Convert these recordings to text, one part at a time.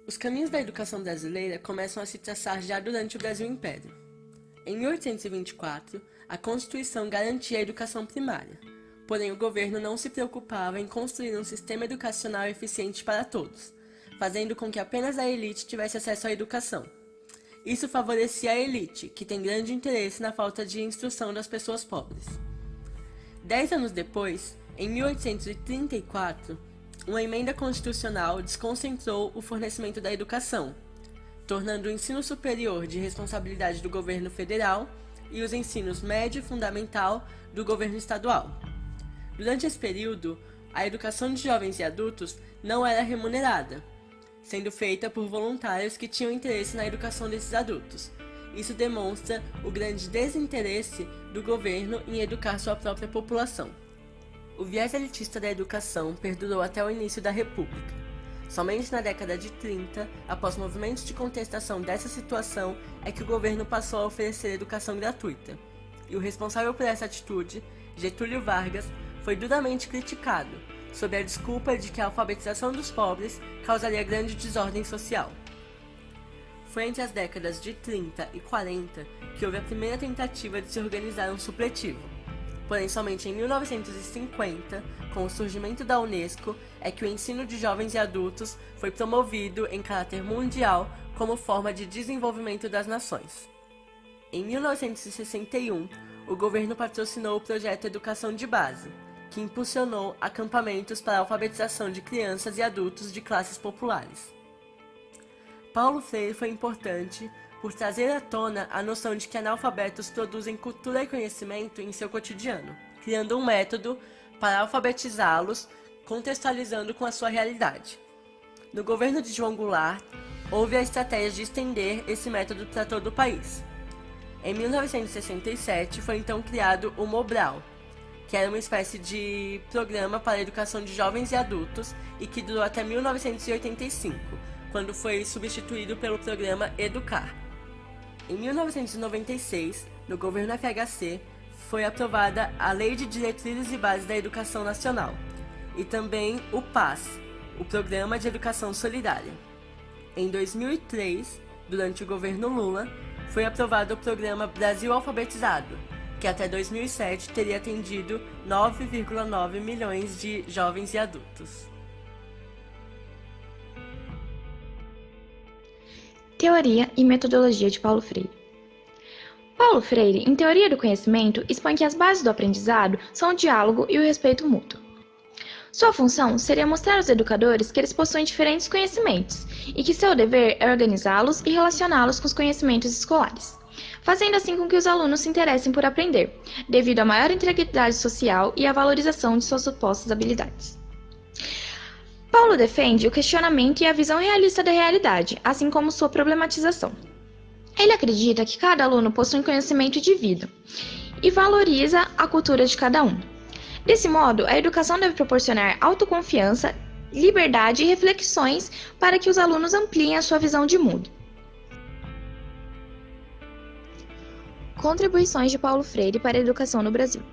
Os caminhos da educação brasileira começam a se traçar já durante o Brasil Império. Em 1824, a Constituição garantia a educação primária, porém o governo não se preocupava em construir um sistema educacional eficiente para todos, fazendo com que apenas a elite tivesse acesso à educação. Isso favorecia a elite, que tem grande interesse na falta de instrução das pessoas pobres. 10 anos depois, em 1834, uma emenda constitucional desconcentrou o fornecimento da educação, tornando o ensino superior de responsabilidade do governo federal e os ensinos médio e fundamental do governo estadual. Durante esse período, a educação de jovens e adultos não era remunerada, sendo feita por voluntários que tinham interesse na educação desses adultos. Isso demonstra o grande desinteresse do governo em educar sua própria população. O viés elitista da educação perdurou até o início da República. Somente na década de 30, após movimentos de contestação dessa situação, é que o governo passou a oferecer educação gratuita. E o responsável por essa atitude, Getúlio Vargas, foi duramente criticado, sob a desculpa de que a alfabetização dos pobres causaria grande desordem social. Foi entre as décadas de 30 e 40 que houve a primeira tentativa de se organizar um supletivo. Porém, somente em 1950, com o surgimento da Unesco, é que o ensino de jovens e adultos foi promovido em caráter mundial como forma de desenvolvimento das nações. Em 1961, o governo patrocinou o projeto Educação de Base, que impulsionou acampamentos para a alfabetização de crianças e adultos de classes populares. Paulo Freire foi importante por trazer à tona a noção de que analfabetos produzem cultura e conhecimento em seu cotidiano, criando um método para alfabetizá-los, contextualizando com a sua realidade. No governo de João Goulart, houve a estratégia de estender esse método para todo o país. Em 1967, foi então criado o Mobral, que era uma espécie de programa para a educação de jovens e adultos e que durou até 1985, quando foi substituído pelo programa Educar. Em 1996, no governo FHC, foi aprovada a Lei de Diretrizes e Bases da Educação Nacional, e também o PAS, o Programa de Educação Solidária. Em 2003, durante o governo Lula, foi aprovado o programa Brasil Alfabetizado, que até 2007 teria atendido 9,9 milhões de jovens e adultos. Teoria e metodologia de Paulo Freire. Paulo Freire, em Teoria do Conhecimento, expõe que as bases do aprendizado são o diálogo e o respeito mútuo. Sua função seria mostrar aos educadores que eles possuem diferentes conhecimentos e que seu dever é organizá-los e relacioná-los com os conhecimentos escolares, fazendo assim com que os alunos se interessem por aprender, devido à maior integridade social e à valorização de suas supostas habilidades. Paulo defende o questionamento e a visão realista da realidade, assim como sua problematização. Ele acredita que cada aluno possui um conhecimento de vida e valoriza a cultura de cada um. Desse modo, a educação deve proporcionar autoconfiança, liberdade e reflexões para que os alunos ampliem a sua visão de mundo. Contribuições de Paulo Freire para a educação no Brasil.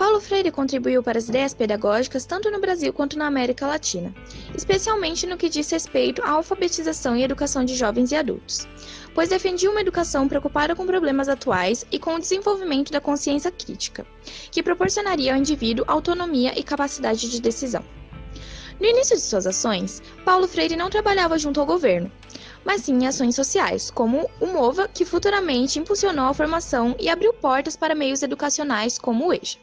Paulo Freire contribuiu para as ideias pedagógicas tanto no Brasil quanto na América Latina, especialmente no que diz respeito à alfabetização e educação de jovens e adultos, pois defendia uma educação preocupada com problemas atuais e com o desenvolvimento da consciência crítica, que proporcionaria ao indivíduo autonomia e capacidade de decisão. No início de suas ações, Paulo Freire não trabalhava junto ao governo, mas sim em ações sociais, como o MOVA, que futuramente impulsionou a formação e abriu portas para meios educacionais como o EJA.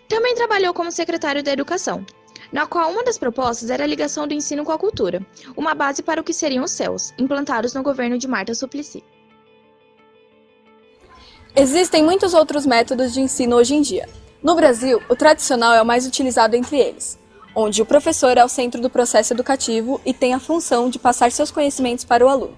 Também trabalhou como secretário da Educação, na qual uma das propostas era a ligação do ensino com a cultura, uma base para o que seriam os CELs, implantados no governo de Marta Suplicy. Existem muitos outros métodos de ensino hoje em dia. No Brasil, o tradicional é o mais utilizado entre eles, onde o professor é o centro do processo educativo e tem a função de passar seus conhecimentos para o aluno.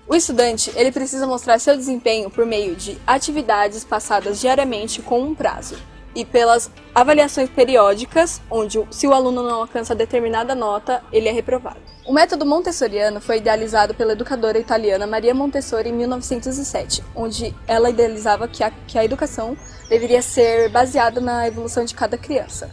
O estudante, ele precisa mostrar seu desempenho por meio de atividades passadas diariamente com um prazo, e pelas avaliações periódicas, onde se o aluno não alcança determinada nota, ele é reprovado. O método montessoriano foi idealizado pela educadora italiana Maria Montessori em 1907, onde ela idealizava que a educação deveria ser baseada na evolução de cada criança.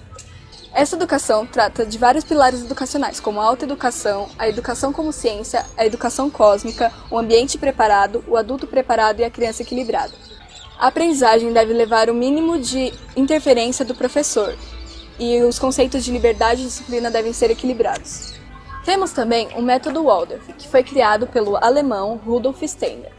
Essa educação trata de vários pilares educacionais, como a autoeducação, a educação como ciência, a educação cósmica, o ambiente preparado, o adulto preparado e a criança equilibrada. A aprendizagem deve levar o mínimo de interferência do professor, e os conceitos de liberdade e disciplina devem ser equilibrados. Temos também o método Waldorf, que foi criado pelo alemão Rudolf Steiner.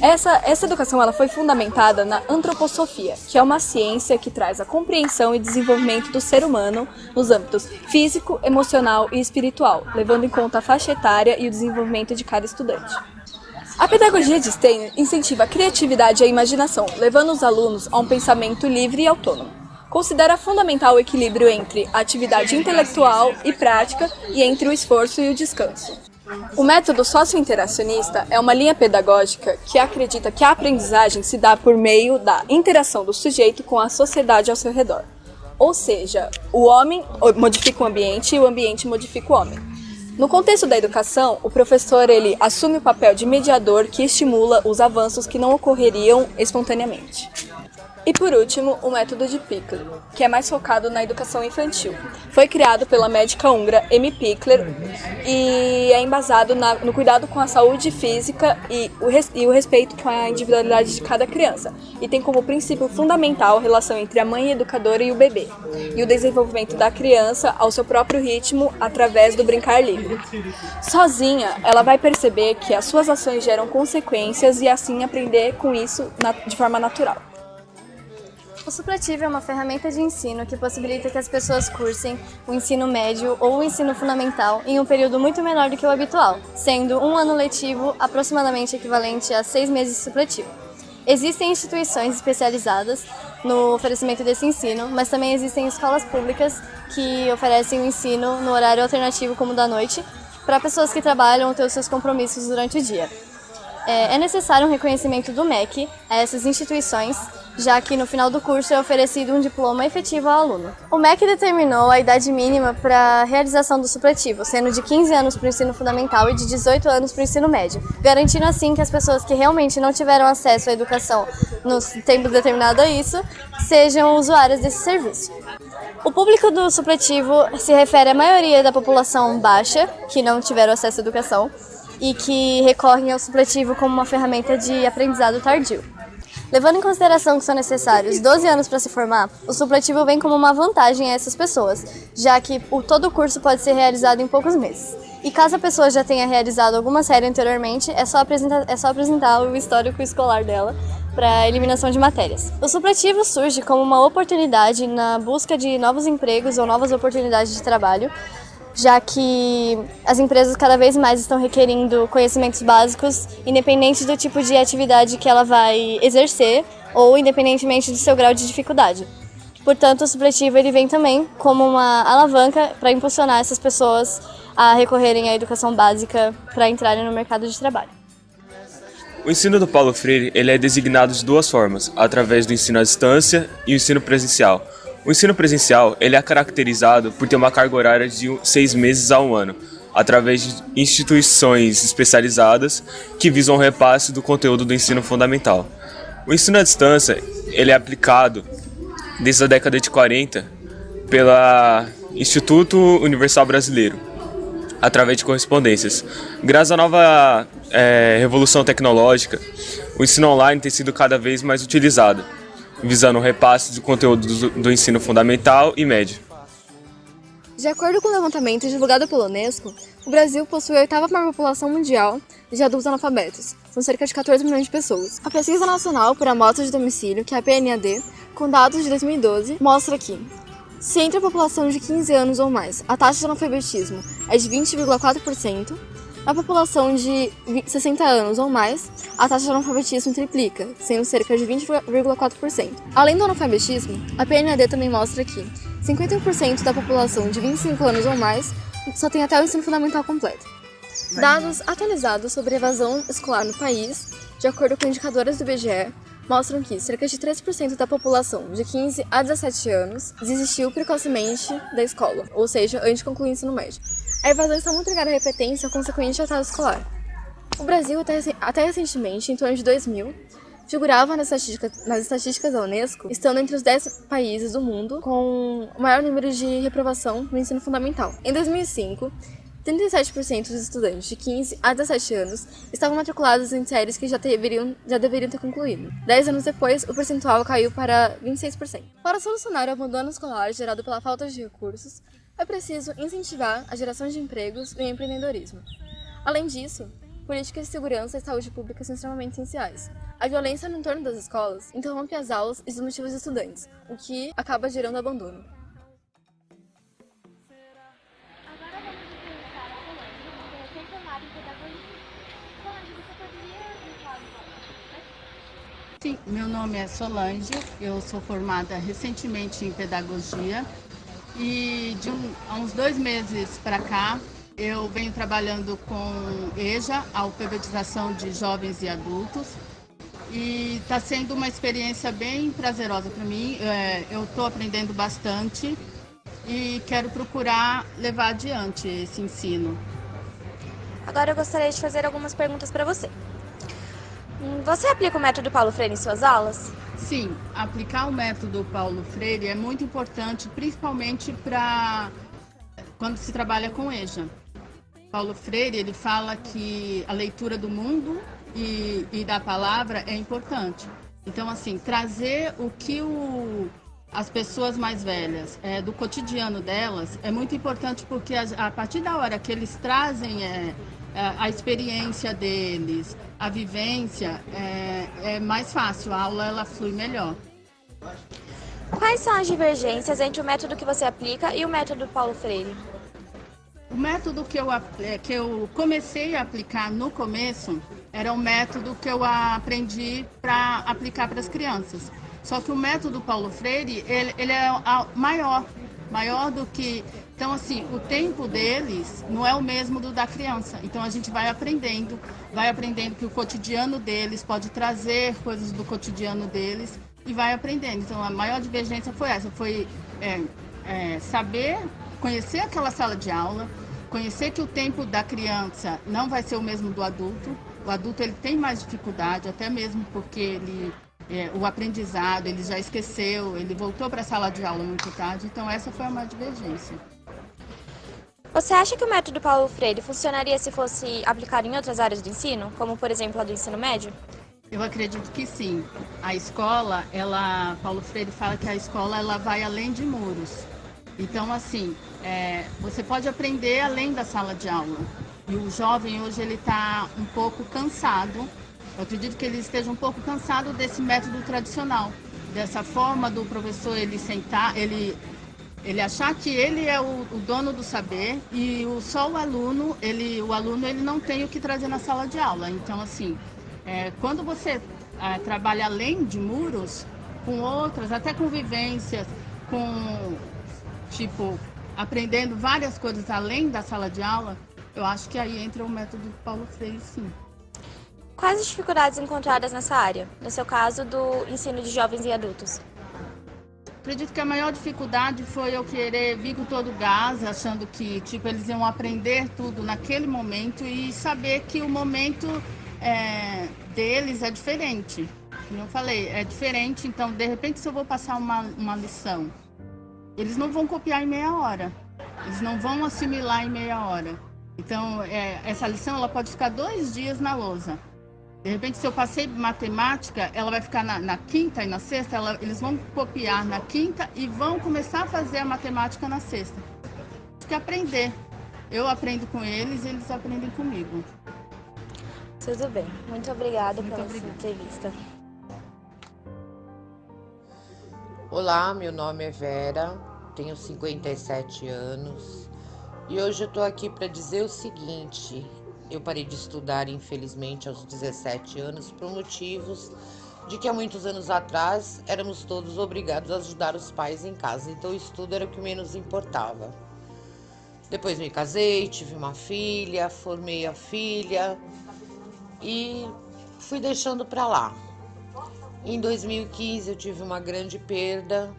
Essa educação ela foi fundamentada na antroposofia, que é uma ciência que traz a compreensão e desenvolvimento do ser humano nos âmbitos físico, emocional e espiritual, levando em conta a faixa etária e o desenvolvimento de cada estudante. A pedagogia de Steiner incentiva a criatividade e a imaginação, levando os alunos a um pensamento livre e autônomo. Considera fundamental o equilíbrio entre a atividade intelectual e prática e entre o esforço e o descanso. O método socio-interacionista é uma linha pedagógica que acredita que a aprendizagem se dá por meio da interação do sujeito com a sociedade ao seu redor. Ou seja, o homem modifica o ambiente e o ambiente modifica o homem. No contexto da educação, o professor ele assume o papel de mediador que estimula os avanços que não ocorreriam espontaneamente. E por último, o método de Pickler, que é mais focado na educação infantil. Foi criado pela médica húngara Emi Pickler e é embasado no cuidado com a saúde física e o respeito com a individualidade de cada criança. E tem como princípio fundamental a relação entre a mãe educadora e o bebê, e o desenvolvimento da criança ao seu próprio ritmo através do brincar livre. Sozinha, ela vai perceber que as suas ações geram consequências e assim aprender com isso de forma natural. O supletivo é uma ferramenta de ensino que possibilita que as pessoas cursem o ensino médio ou o ensino fundamental em um período muito menor do que o habitual, sendo um ano letivo aproximadamente equivalente a 6 meses de supletivo. Existem instituições especializadas no oferecimento desse ensino, mas também existem escolas públicas que oferecem o ensino no horário alternativo como o da noite, para pessoas que trabalham ou têm os seus compromissos durante o dia. É necessário um reconhecimento do MEC a essas instituições, já que no final do curso é oferecido um diploma efetivo ao aluno. O MEC determinou a idade mínima para a realização do supletivo, sendo de 15 anos para o ensino fundamental e de 18 anos para o ensino médio, garantindo assim que as pessoas que realmente não tiveram acesso à educação no tempo determinado a isso, sejam usuárias desse serviço. O público do supletivo se refere à maioria da população baixa, que não tiveram acesso à educação, e que recorrem ao supletivo como uma ferramenta de aprendizado tardio. Levando em consideração que são necessários 12 anos para se formar, o supletivo vem como uma vantagem a essas pessoas, já que todo o curso pode ser realizado em poucos meses. E caso a pessoa já tenha realizado alguma série anteriormente, é só apresentar o histórico escolar dela para a eliminação de matérias. O supletivo surge como uma oportunidade na busca de novos empregos ou novas oportunidades de trabalho, já que as empresas cada vez mais estão requerindo conhecimentos básicos, independente do tipo de atividade que ela vai exercer ou independentemente do seu grau de dificuldade. Portanto, o supletivo ele vem também como uma alavanca para impulsionar essas pessoas a recorrerem à educação básica para entrarem no mercado de trabalho. O ensino do Paulo Freire ele é designado de duas formas, através do ensino à distância e o ensino presencial. O ensino presencial ele é caracterizado por ter uma carga horária de 6 meses a 1 ano, através de instituições especializadas que visam o repasse do conteúdo do ensino fundamental. O ensino à distância ele é aplicado desde a década de 40 pelo Instituto Universal Brasileiro, através de correspondências. Graças à nova revolução tecnológica, o ensino online tem sido cada vez mais utilizado, visando o repasse do conteúdo do ensino fundamental e médio. De acordo com o levantamento divulgado pela Unesco, o Brasil possui a 8ª maior população mundial de adultos analfabetos, são cerca de 14 milhões de pessoas. A Pesquisa Nacional por Amostra de Domicílio, que é a PNAD, com dados de 2012, mostra que, se entre a população de 15 anos ou mais a taxa de analfabetismo é de 20,4%, na população de 60 anos ou mais, a taxa de analfabetismo triplica, sendo cerca de 20,4%. Além do analfabetismo, a PNAD também mostra que 51% da população de 25 anos ou mais só tem até o ensino fundamental completo. Dados atualizados sobre evasão escolar no país, de acordo com indicadores do IBGE, mostram que cerca de 3% da população de 15 a 17 anos desistiu precocemente da escola, ou seja, antes de concluir o ensino médio. A evasão está muito ligada à repetência e ao consequente atraso escolar. O Brasil, até recentemente, em torno de 2000, figurava nas estatísticas da Unesco, estando entre os 10 países do mundo com o maior número de reprovação no ensino fundamental. Em 2005, 37% dos estudantes de 15 a 17 anos estavam matriculados em séries que já deveriam ter concluído. 10 anos depois, o percentual caiu para 26%. Para solucionar o abandono escolar gerado pela falta de recursos, é preciso incentivar a geração de empregos e o empreendedorismo. Além disso, políticas de segurança e saúde pública são extremamente essenciais. A violência no entorno das escolas interrompe as aulas e desmotiva os estudantes, o que acaba gerando abandono. Agora vamos entrevistar a Solange, que é recém-formada em pedagogia. Solange, você poderia me falar um pouco? Sim, meu nome é Solange, eu sou formada recentemente em pedagogia e há uns 2 meses para cá eu venho trabalhando com EJA, a alfabetização de jovens e adultos, e está sendo uma experiência bem prazerosa para mim. Eu estou aprendendo bastante e quero procurar levar adiante esse ensino. Agora eu gostaria de fazer algumas perguntas para você. Você aplica o método Paulo Freire em suas aulas? Sim, aplicar o método Paulo Freire é muito importante, principalmente para quando se trabalha com EJA. Paulo Freire, ele fala que a leitura do mundo e da palavra é importante. Então, assim, trazer o que as pessoas mais velhas, do cotidiano delas, é muito importante, porque a partir da hora que eles trazem a experiência deles, a vivência, é mais fácil, a aula ela flui melhor. Quais são as divergências entre o método que você aplica e o método Paulo Freire? O método que eu comecei a aplicar no começo era um método que eu aprendi para aplicar para as crianças. Só que o método Paulo Freire, ele é maior do que... Então, assim, o tempo deles não é o mesmo do da criança. Então, a gente vai aprendendo que o cotidiano deles pode trazer coisas do cotidiano deles e vai aprendendo. Então, a maior divergência foi essa, saber, conhecer aquela sala de aula, conhecer que o tempo da criança não vai ser o mesmo do adulto. O adulto ele tem mais dificuldade, até mesmo porque o aprendizado, ele já esqueceu, ele voltou para a sala de aula muito tarde, então essa foi uma divergência. Você acha que o método Paulo Freire funcionaria se fosse aplicado em outras áreas do ensino, como por exemplo a do ensino médio? Eu acredito que sim. A escola, Paulo Freire fala que a escola ela vai além de muros. Então, assim, você pode aprender além da sala de aula. E o jovem hoje ele está um pouco cansado. Eu acredito que ele esteja um pouco cansado desse método tradicional, dessa forma do professor ele sentar, ele achar que ele é o dono do saber e só o aluno ele não tem o que trazer na sala de aula. Então, assim, quando você trabalha além de muros, com outras, até com vivências, aprendendo várias coisas além da sala de aula, eu acho que aí entra o método Paulo Freire, sim. Quais as dificuldades encontradas nessa área, no seu caso do ensino de jovens e adultos? Acredito que a maior dificuldade foi eu querer vir com todo o gás, achando que eles iam aprender tudo naquele momento e saber que o momento deles é diferente. Como eu falei, é diferente, então de repente se eu vou passar uma lição, eles não vão copiar em meia hora, eles não vão assimilar em meia hora. Então essa lição ela pode ficar 2 dias na lousa. De repente, se eu passei matemática, ela vai ficar na quinta e na sexta, eles vão copiar na quinta e vão começar a fazer a matemática na sexta. Tem que aprender. Eu aprendo com eles e eles aprendem comigo. Tudo bem. Muito obrigada pela sua entrevista. Olá, meu nome é Vera, tenho 57 anos e hoje eu estou aqui para dizer o seguinte: eu parei de estudar, infelizmente, aos 17 anos, por motivos de que há muitos anos atrás éramos todos obrigados a ajudar os pais em casa, então o estudo era o que menos importava. Depois me casei, tive uma filha, formei a filha e fui deixando para lá. Em 2015 eu tive uma grande perda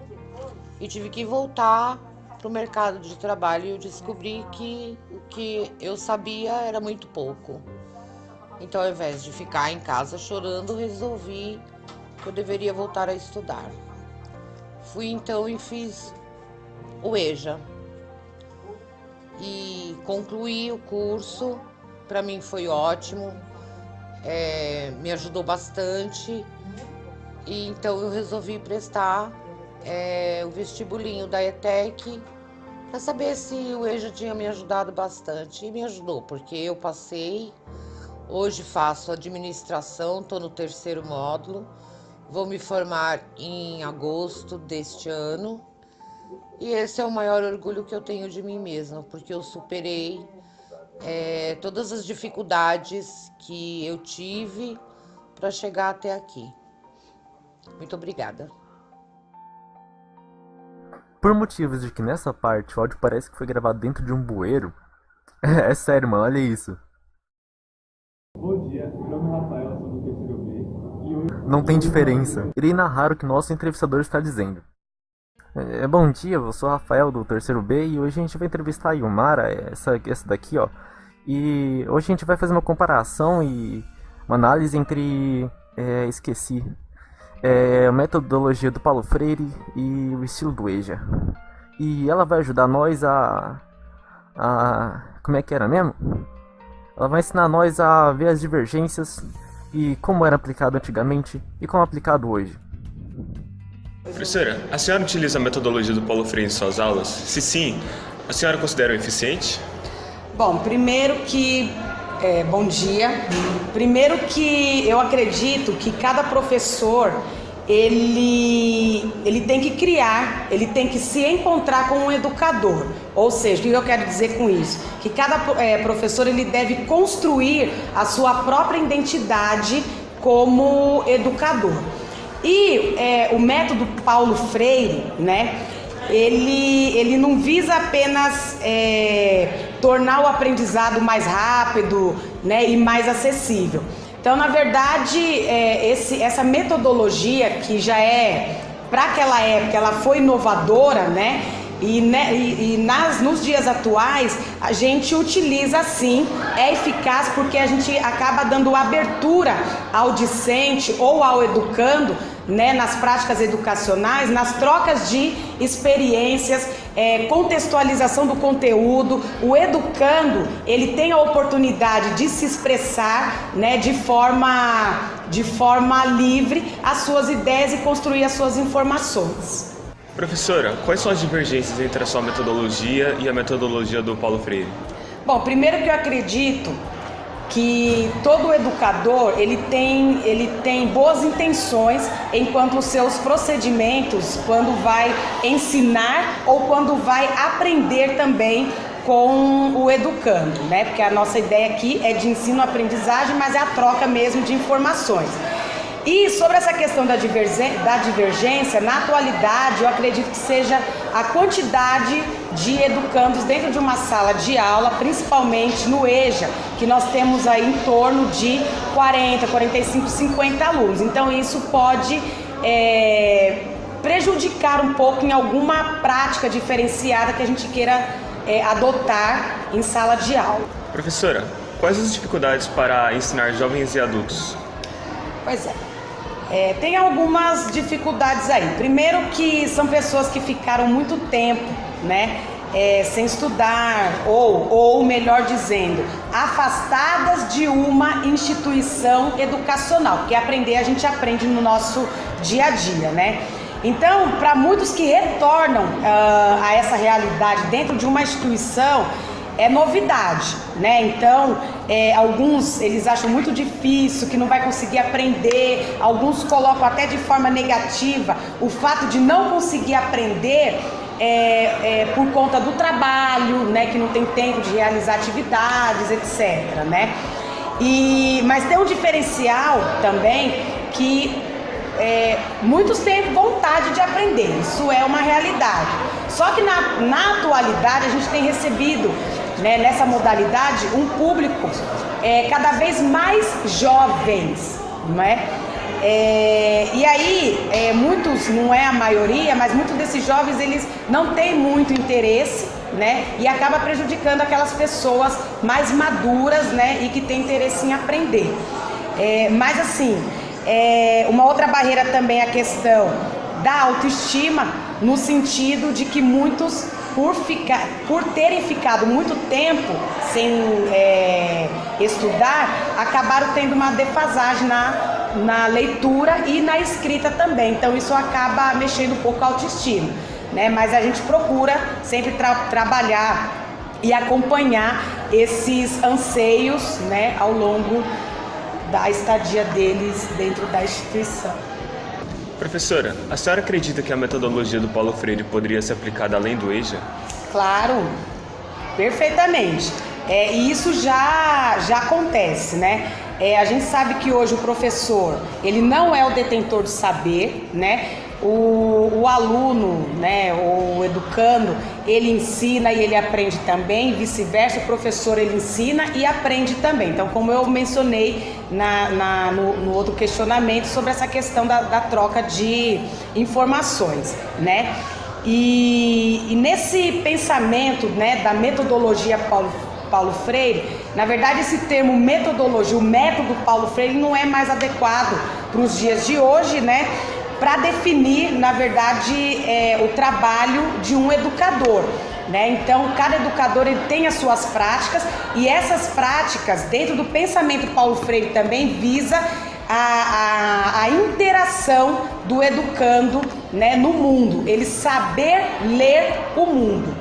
e tive que voltar para o mercado de trabalho e eu descobri que o que eu sabia era muito pouco. Então, ao invés de ficar em casa chorando, resolvi que eu deveria voltar a estudar. Fui então e fiz o EJA e concluí o curso. Para mim foi ótimo, me ajudou bastante, e então eu resolvi prestar o vestibulinho da ETEC para saber se o EJA tinha me ajudado bastante. E me ajudou, porque eu passei. Hoje faço administração, estou no 3º módulo, vou me formar em agosto deste ano. E esse é o maior orgulho que eu tenho de mim mesma, porque eu superei todas as dificuldades que eu tive para chegar até aqui. Muito obrigada. Por motivos de que nessa parte o áudio parece que foi gravado dentro de um bueiro. É sério, mano, olha isso. Bom dia, meu nome é Rafael, sou do 3º B e hoje... Não tem diferença. Irei narrar o que nosso entrevistador está dizendo. Bom dia, eu sou o Rafael do 3º B e hoje a gente vai entrevistar a Yumara, essa daqui, ó. E hoje a gente vai fazer uma comparação e uma análise entre... a metodologia do Paulo Freire e o estilo do EJA. E ela vai ajudar nós a... Como é que era mesmo? Ela vai ensinar nós a ver as divergências e como era aplicado antigamente e como é aplicado hoje. Professora, a senhora utiliza a metodologia do Paulo Freire em suas aulas? Se sim, a senhora considera eficiente? Bom, primeiro que... bom dia. Primeiro que eu acredito que cada professor, ele tem que criar, ele tem que se encontrar com um educador. Ou seja, o que eu quero dizer com isso? Que cada professor ele deve construir a sua própria identidade como educador. E o método Paulo Freire, né, ele não visa apenas tornar o aprendizado mais rápido, né, e mais acessível. Então, na verdade, essa metodologia que já para aquela época, ela foi inovadora, né? Nos dias atuais, a gente utiliza sim, é eficaz porque a gente acaba dando abertura ao discente ou ao educando, né, nas práticas educacionais, nas trocas de experiências, contextualização do conteúdo. O educando, ele tem a oportunidade de se expressar, né, de forma livre as suas ideias e construir as suas informações. Professora, quais são as divergências entre a sua metodologia e a metodologia do Paulo Freire? Bom, primeiro que eu acredito que todo educador ele tem boas intenções enquanto os seus procedimentos, quando vai ensinar ou quando vai aprender também com o educando, né? Porque a nossa ideia aqui é de ensino-aprendizagem, mas é a troca mesmo de informações. E sobre essa questão da divergência, na atualidade, eu acredito que seja a quantidade de educandos dentro de uma sala de aula, principalmente no EJA, que nós temos aí em torno de 40, 45, 50 alunos. Então isso pode prejudicar um pouco em alguma prática diferenciada que a gente queira adotar em sala de aula. Professora, quais as dificuldades para ensinar jovens e adultos? Pois tem algumas dificuldades aí. Primeiro que são pessoas que ficaram muito tempo, né, sem estudar ou melhor dizendo, afastadas de uma instituição educacional, porque aprender a gente aprende no nosso dia a dia, né? Então, para muitos que retornam a essa realidade dentro de uma instituição, é novidade, né? Então, alguns eles acham muito difícil, que não vai conseguir aprender, alguns colocam até de forma negativa o fato de não conseguir aprender por conta do trabalho, né? Que não tem tempo de realizar atividades, etc, né? Mas tem um diferencial também que muitos têm vontade de aprender, isso é uma realidade. Só que na atualidade a gente tem recebido, né, nessa modalidade um público cada vez mais jovens, não é? E aí, muitos, não é a maioria, mas muitos desses jovens, eles não têm muito interesse, né? E acaba prejudicando aquelas pessoas mais maduras, né? E que têm interesse em aprender. Mas assim, uma outra barreira também é a questão da autoestima, no sentido de que muitos, por terem ficado muito tempo sem estudar, acabaram tendo uma defasagem na leitura e na escrita também. Então isso acaba mexendo um pouco a autoestima, né? Mas a gente procura sempre trabalhar e acompanhar esses anseios, né, ao longo da estadia deles dentro da instituição. Professora, a senhora acredita que a metodologia do Paulo Freire poderia ser aplicada além do EJA? Claro, perfeitamente. E isso já acontece, né? A gente sabe que hoje o professor, ele não é o detentor do saber, né? O aluno, né, o educando, ele ensina e ele aprende também, vice-versa, o professor ele ensina e aprende também. Então, como eu mencionei no outro questionamento sobre essa questão da troca de informações, né? E nesse pensamento, né, da metodologia Paulo Freire, na verdade esse termo metodologia, o método Paulo Freire não é mais adequado para os dias de hoje, né? Para definir, na verdade, o trabalho de um educador, né? Então, cada educador ele tem as suas práticas e essas práticas, dentro do pensamento Paulo Freire, também visa a interação do educando, né, no mundo, ele saber ler o mundo.